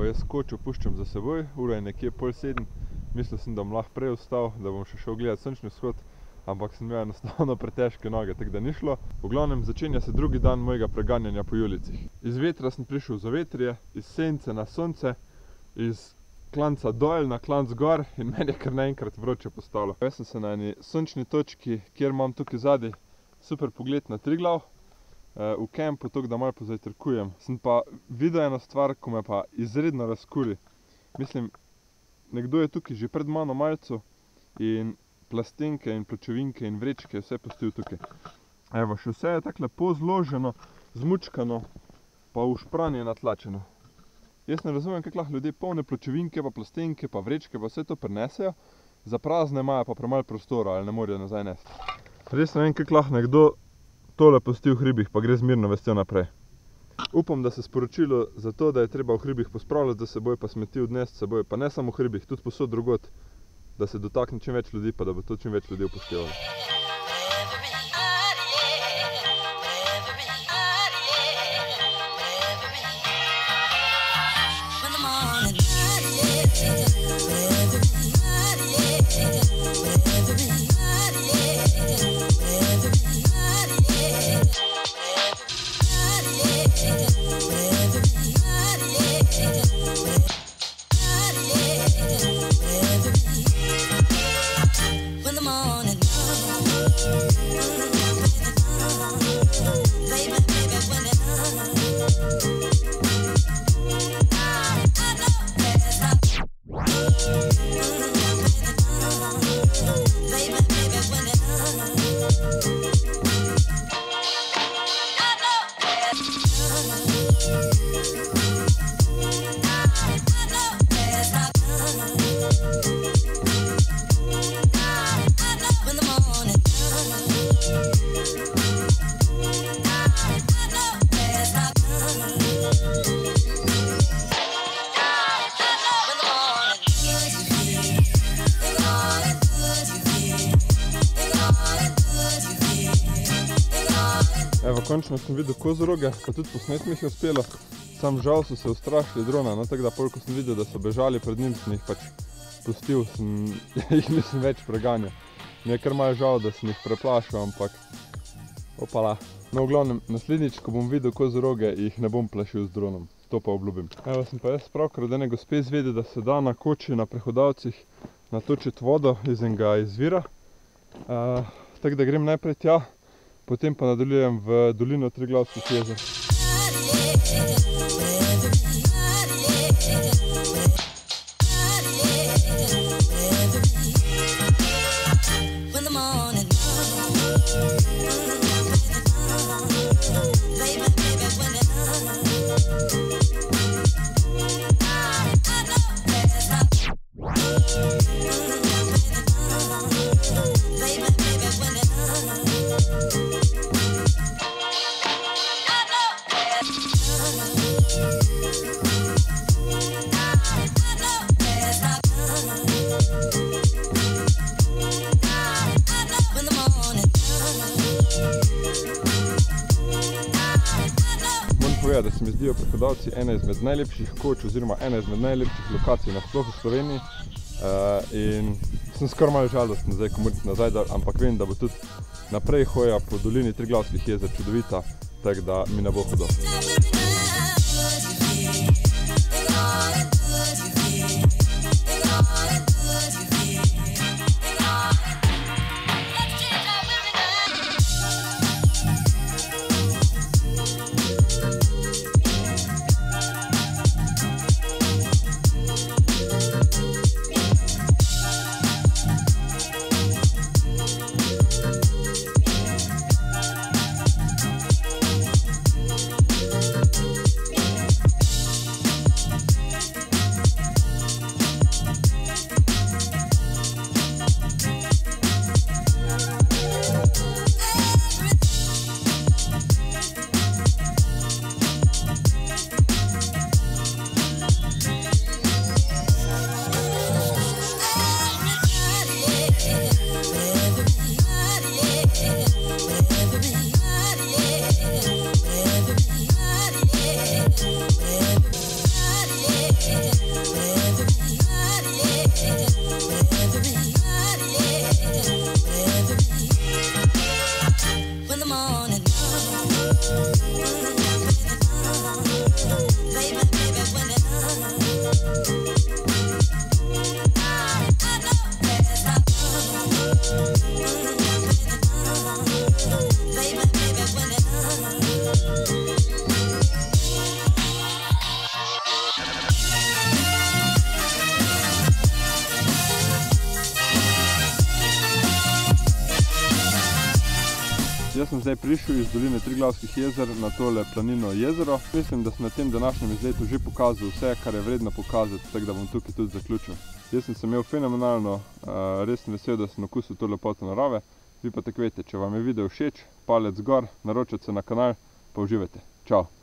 jaz kočo puščam za seboj, ura je nekje 6:30. Mislil sem, da bom lahko prej vstal, da bom še šel gledati sončni vzhod, ampak sem imel enostavno pretežke noge, tako da ni šlo. V glavnem, začenja se drugi dan mojega preganjanja po Julijcih. Iz vetra sem prišel v zavetrje, iz sence na sonce, iz klanca dol na klanc gor in meni je kar naenkrat vroče postalo. Jaz sem se na eni sončni točki, kjer imam tukaj zadaj super pogled na Triglav, v kempu, tako da malo pozajtrkujem. Sem pa videl eno stvar, ko me pa izredno razkuri. Mislim, nekdo je tukaj že pred mano malcu in plastenke in pločevinke in vrečke vse pustil tukaj. Evo, še vse je tako lepo zloženo, zmučkano, pa v špranje natlačeno. Jaz ne razumem, kako lahko ljudje polne pločevinke, pa plastenke, pa vrečke, pa vse to prinesejo, za prazne imajo pa premalo prostora ali ne morejo nazaj nesti. Res ne vem, kako lahko nekdo tole pusti v hribih, pa gre z mirno vestjo naprej. Upam, da se sporočilo za to, da je treba v hribih pospravljati za seboj, pa smeti odnesti seboj, pa ne samo v hribih, tudi posod drugod, da se dotakne čim več ljudi, pa da bo to čim več ljudi upoštevalo. Evo, končno sem videl kozoroge, pa tudi posnet mi jih je uspelo. Sam žal so se ustrašili drona, no tako da pol, ko sem videl, da so bežali pred njim, sem jih pač pustil, jih nisem več preganjal. Mi je kar malo žal, da sem jih preplašil, ampak opala. No, v glavnem, naslednjič, ko bom videl kozoroge, jih ne bom plašil z dronom. To pa obljubim. Evo, sem pa jaz pravkar od ene gospe izvedel, da se da na koči na prehodavcih natočiti vodo iz enega izvira. Tako da grem najprej tja, potem pa nadaljujem v dolino Triglavskih jezer. Da se mi zdijo prehodavci ena izmed najlepših koč oziroma ena izmed najlepših lokacij nasploh v Sloveniji in sem skoraj malo žal, da sem zdaj komoriti nazaj, ampak vem, da bo tudi naprej hoja po dolini Triglavskih jezer čudovita, tako da mi ne bo hudo. Jaz sem zdaj prišel iz doline Triglavskih jezer na tole planino jezero. Mislim, da sem na tem današnjem izletu že pokazal vse, kar je vredno pokazati, tako da bom tukaj tudi zaključil. Jaz sem se imel fenomenalno, res sem vesel, da sem okusil to lepoto narave. Vi pa tako veste, če vam je video všeč, palec gor, naročite se na kanal, pa uživajte. Čau!